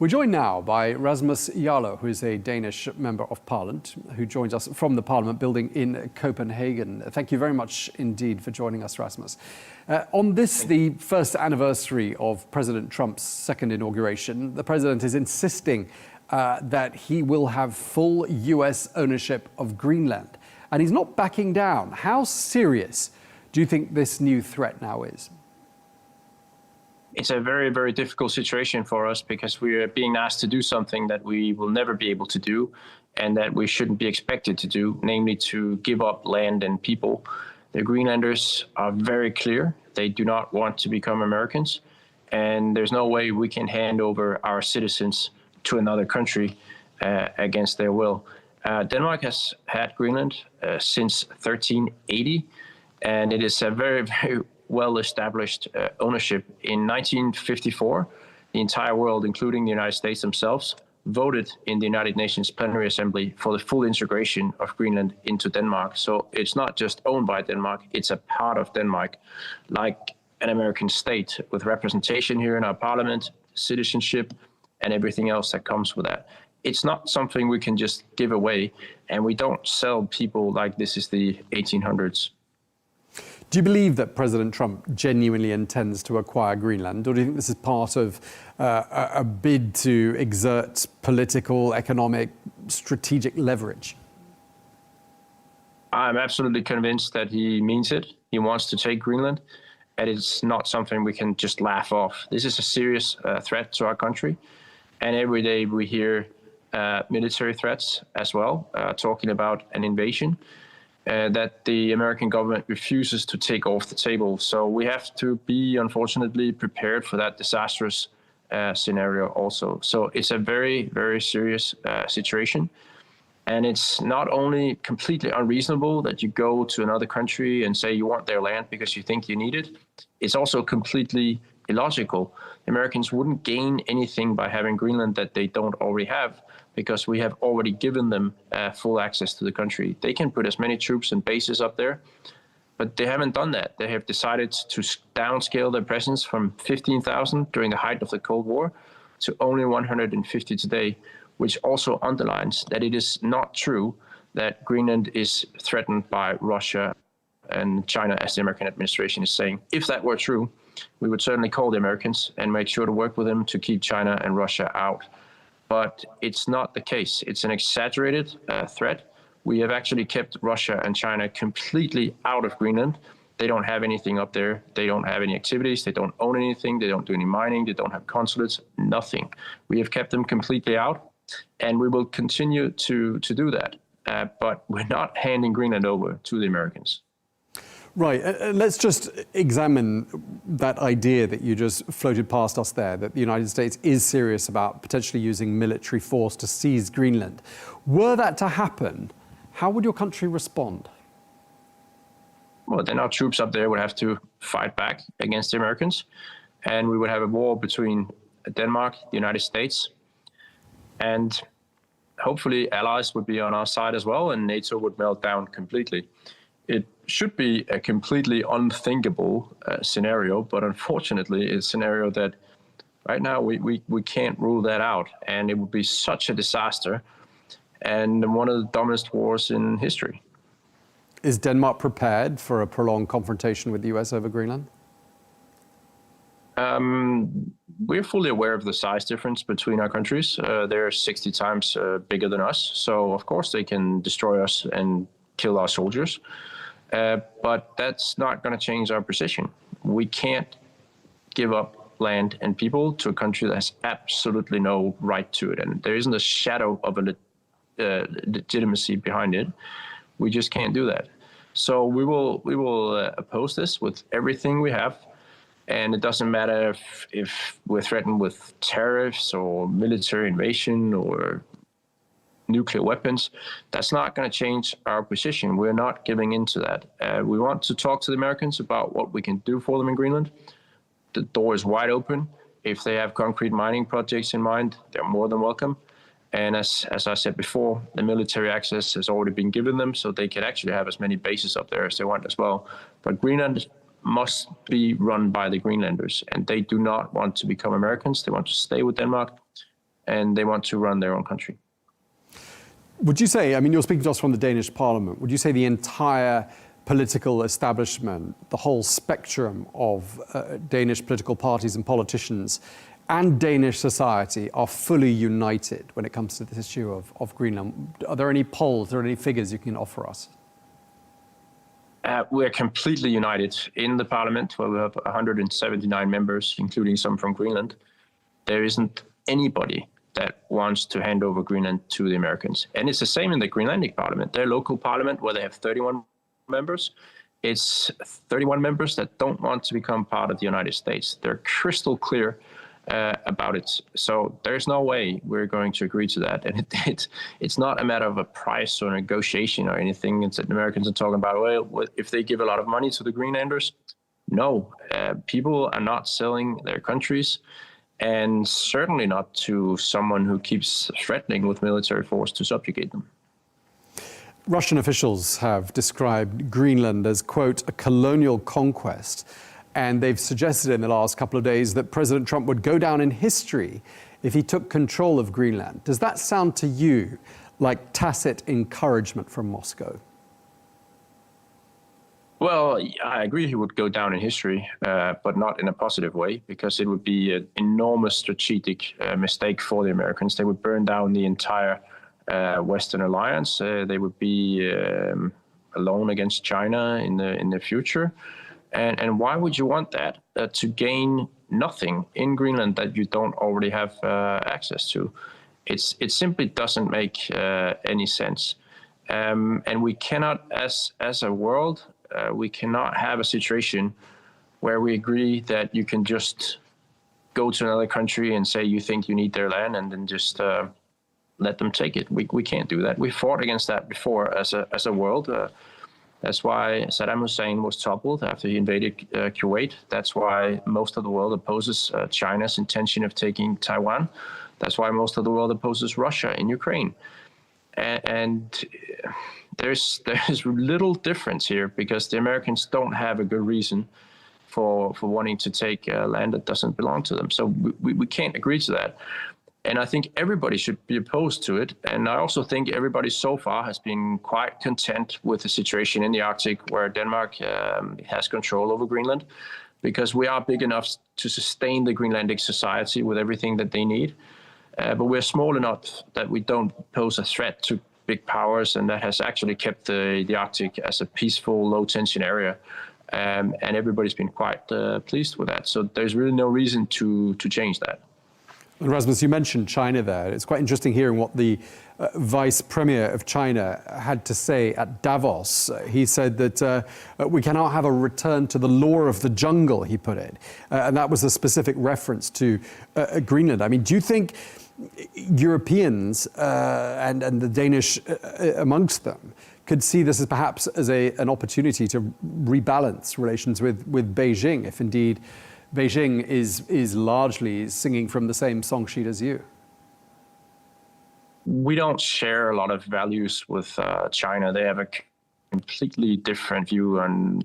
We're joined now by Rasmus Jarlov, who is a Danish member of parliament, who joins us from the parliament building in Copenhagen. Thank you very much indeed for joining us, Rasmus. On this, the first anniversary of President Trump's second inauguration, the president is insisting that he will have full US ownership of Greenland. And he's not backing down. How serious do you think this new threat now is? It's a very, very difficult situation for us because we are being asked to do something that we will never be able to do and that we shouldn't be expected to do, namely to give up land and people. The Greenlanders are very clear. They do not want to become Americans, and there's no way we can hand over our citizens to another country against their will. Denmark has had Greenland since 1380, and it is a very, very well-established ownership. In 1954, the entire world, including the United States themselves, voted in the United Nations Plenary Assembly for the full integration of Greenland into Denmark. So it's not just owned by Denmark, it's a part of Denmark, like an American state, with representation here in our parliament, citizenship, and everything else that comes with that. It's not something we can just give away, and we don't sell people like this is the 1800s. Do you believe that President Trump genuinely intends to acquire Greenland, or do you think this is part of a bid to exert political, economic, strategic leverage? I'm absolutely convinced that he means it. He wants to take Greenland, and it's not something we can just laugh off. This is a serious threat to our country, and every day we hear military threats as well, talking about an invasion. That the American government refuses to take off the table. So we have to be, unfortunately, prepared for that disastrous scenario also. So it's a very, very serious situation. And it's not only completely unreasonable that you go to another country and say you want their land because you think you need it, it's also completely illogical. Americans wouldn't gain anything by having Greenland that they don't already have, because we have already given them full access to the country. They can put as many troops and bases up there, but they haven't done that. They have decided to downscale their presence from 15,000 during the height of the Cold War to only 150 today, which also underlines that it is not true that Greenland is threatened by Russia and China, as the American administration is saying. If that were true, we would certainly call the Americans and make sure to work with them to keep China and Russia out. But it's not the case. It's an exaggerated threat. We have actually kept Russia and China completely out of Greenland. They don't have anything up there. They don't have any activities. They don't own anything. They don't do any mining. They don't have consulates, nothing. We have kept them completely out, and we will continue to do that. But we're not handing Greenland over to the Americans. Right. Let's just examine that idea that you just floated past us there, that the United States is serious about potentially using military force to seize Greenland. Were that to happen, how would your country respond? Well, then our troops up there would have to fight back against the Americans, and we would have a war between Denmark, the United States, and hopefully allies would be on our side as well, and NATO would melt down completely. It should be a completely unthinkable scenario, but unfortunately it's a scenario that right now we can't rule that out, and it would be such a disaster and one of the dumbest wars in history. Is Denmark prepared for a prolonged confrontation with the US over Greenland? We're fully aware of the size difference between our countries. They're 60 times bigger than us, so of course they can destroy us and kill our soldiers. But that's not going to change our position. We can't give up land and people to a country that has absolutely no right to it. And there isn't a shadow of a legitimacy behind it. We just can't do that. So we will oppose this with everything we have. And it doesn't matter if we're threatened with tariffs or military invasion or nuclear weapons. That's not going to change our position. We're not giving in to that. We want to talk to the Americans about what we can do for them in Greenland. The door is wide open. If they have concrete mining projects in mind, they're more than welcome. And as I said before, the military access has already been given them, so they can actually have as many bases up there as they want as well. But Greenland must be run by the Greenlanders, and they do not want to become Americans. They want to stay with Denmark. and they want to run their own country. Would you say, I mean, you're speaking to us from the Danish parliament, would you say the entire political establishment, the whole spectrum of Danish political parties and politicians and Danish society are fully united when it comes to this issue of Greenland? Are there any polls or any figures you can offer us? We're completely united in the parliament, where we have 179 members, including some from Greenland. There isn't anybody that wants to hand over Greenland to the Americans. And it's the same in the Greenlandic parliament. Their local parliament, where they have 31 members, it's 31 members that don't want to become part of the United States. They're crystal clear about it. So there's no way we're going to agree to that. And it's not a matter of a price or negotiation or anything. It's that the Americans are talking about, well, if they give a lot of money to the Greenlanders. No, people are not selling their countries, and certainly not to someone who keeps threatening with military force to subjugate them. Russian officials have described Greenland as, quote, a colonial conquest. And they've suggested in the last couple of days that President Trump would go down in history if he took control of Greenland. Does that sound to you like tacit encouragement from Moscow? Well, I agree he would go down in history, but not in a positive way, because it would be an enormous strategic mistake for the Americans. They would burn down the entire Western alliance. They would be alone against China in the future. And why would you want that? To gain nothing in Greenland that you don't already have access to. It simply doesn't make any sense. And we cannot, as a world, we cannot have a situation where we agree that you can just go to another country and say you think you need their land and then just let them take it. We can't do that. We fought against that before as a world. That's why Saddam Hussein was toppled after he invaded Kuwait. That's why most of the world opposes China's intention of taking Taiwan. That's why most of the world opposes Russia in Ukraine. And there's little difference here, because the Americans don't have a good reason for wanting to take land that doesn't belong to them. So we can't agree to that. And I think everybody should be opposed to it. And I also think everybody so far has been quite content with the situation in the Arctic, where Denmark has control over Greenland, because we are big enough to sustain the Greenlandic society with everything that they need. But we're small enough that we don't pose a threat to big powers, and that has actually kept the Arctic as a peaceful, low-tension area. And everybody's been quite pleased with that. So there's really no reason to change that. And Rasmus, you mentioned China there. It's quite interesting hearing what the Vice Premier of China had to say at Davos. He said that we cannot have a return to the law of the jungle, he put it. And that was a specific reference to Greenland. I mean, do you think Europeans and the Danish amongst them could see this as perhaps as an opportunity to rebalance relations with Beijing, if indeed Beijing is largely singing from the same song sheet as you? We don't share a lot of values with China. They have a completely different view on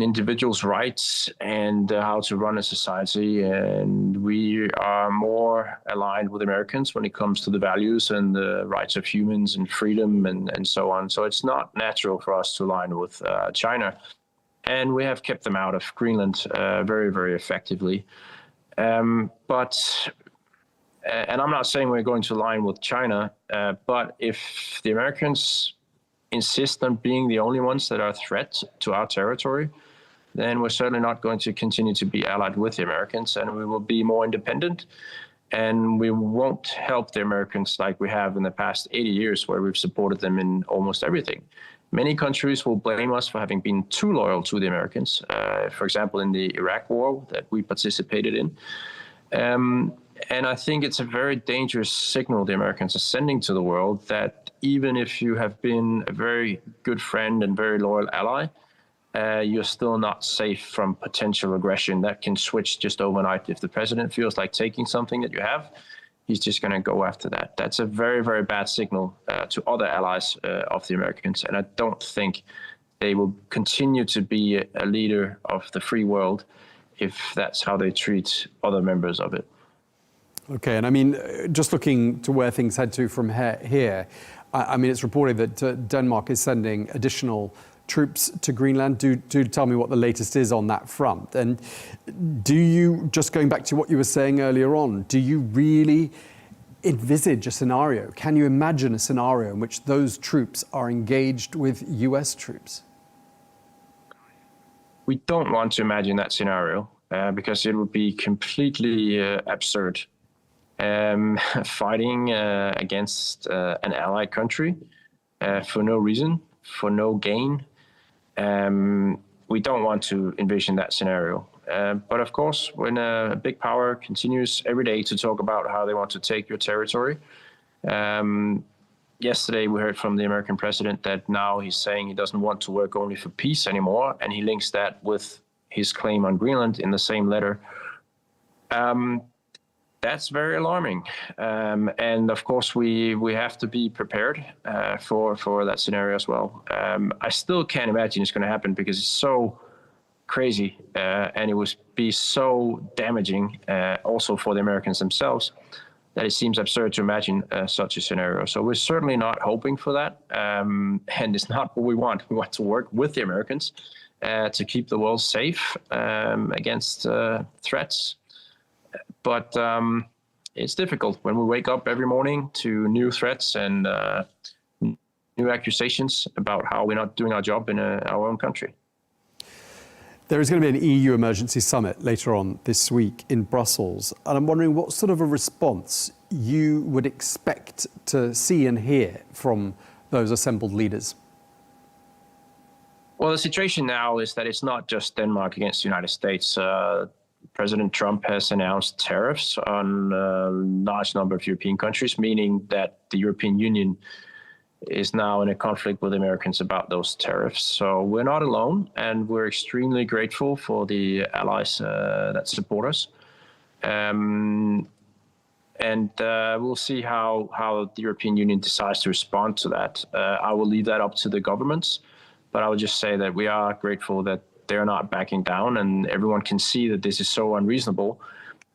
individuals' rights and how to run a society. And we are more aligned with Americans when it comes to the values and the rights of humans and freedom and so on. So it's not natural for us to align with China. And we have kept them out of Greenland very, very effectively. And I'm not saying we're going to align with China, but if the Americans insist on being the only ones that are a threat to our territory, then we're certainly not going to continue to be allied with the Americans, and we will be more independent. And we won't help the Americans like we have in the past 80 years, where we've supported them in almost everything. Many countries will blame us for having been too loyal to the Americans, for example, in the Iraq war that we participated in. And I think it's a very dangerous signal the Americans are sending to the world, that even if you have been a very good friend and very loyal ally, you're still not safe from potential aggression that can switch just overnight. If the president feels like taking something that you have, he's just going to go after that. That's a very, very bad signal to other allies of the Americans. And I don't think they will continue to be a leader of the free world if that's how they treat other members of it. Okay, and I mean, just looking to where things head to from here, I mean, it's reported that Denmark is sending additional troops to Greenland. Do tell me what the latest is on that front. And do you, just going back to what you were saying earlier on, do you really envisage a scenario? Can you imagine a scenario in which those troops are engaged with US troops? We don't want to imagine that scenario because it would be completely absurd. Fighting against an allied country for no reason, for no gain. We don't want to envision that scenario. But of course, when a big power continues every day to talk about how they want to take your territory, yesterday we heard from the American president that now he's saying he doesn't want to work only for peace anymore, and he links that with his claim on Greenland in the same letter. That's very alarming. And of course, we have to be prepared for that scenario as well. I still can't imagine it's going to happen because it's so crazy and it would be so damaging also for the Americans themselves that it seems absurd to imagine such a scenario. So we're certainly not hoping for that. And it's not what we want. We want to work with the Americans to keep the world safe against threats. But it's difficult when we wake up every morning to new threats and new accusations about how we're not doing our job in our own country. There is going to be an EU emergency summit later on this week in Brussels. And I'm wondering what sort of a response you would expect to see and hear from those assembled leaders. Well, the situation now is that it's not just Denmark against the United States. President Trump has announced tariffs on a large number of European countries, meaning that the European Union is now in a conflict with Americans about those tariffs. So we're not alone, and we're extremely grateful for the allies that support us. And we'll see how the European Union decides to respond to that. I will leave that up to the governments, but I will just say that we are grateful that they're not backing down, and everyone can see that this is so unreasonable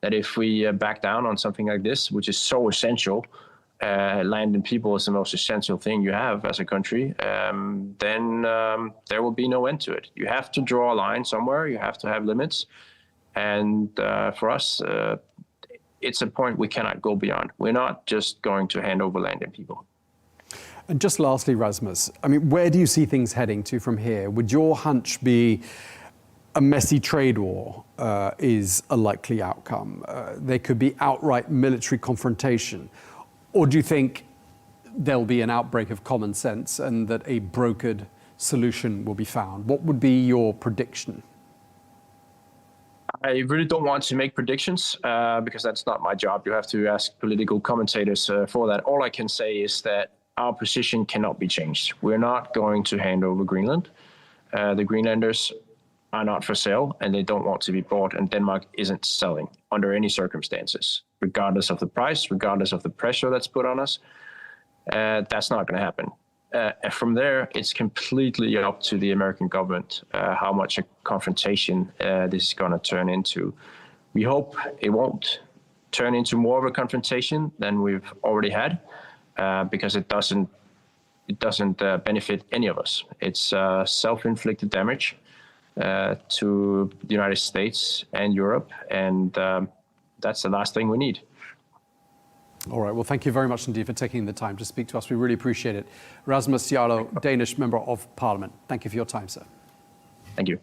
that if we back down on something like this, which is so essential, land and people is the most essential thing you have as a country, then there will be no end to it. You have to draw a line somewhere. You have to have limits. And for us, it's a point we cannot go beyond. We're not just going to hand over land and people. And just lastly, Rasmus, I mean, where do you see things heading to from here? Would your hunch be a messy trade war is a likely outcome? There could be outright military confrontation. Or do you think there'll be an outbreak of common sense and that a brokered solution will be found? What would be your prediction? I really don't want to make predictions because that's not my job. You have to ask political commentators for that. All I can say is that our position cannot be changed. We're not going to hand over Greenland. The Greenlanders are not for sale, and they don't want to be bought, and Denmark isn't selling under any circumstances, regardless of the price, regardless of the pressure that's put on us. That's not going to happen. And from there, it's completely up to the American government how much a confrontation this is going to turn into. We hope it won't turn into more of a confrontation than we've already had. Because it doesn't benefit any of us. It's self-inflicted damage to the United States and Europe, and that's the last thing we need. All right, well, thank you very much indeed for taking the time to speak to us. We really appreciate it. Rasmus Jarlov, Danish Member of Parliament. Thank you for your time, sir. Thank you.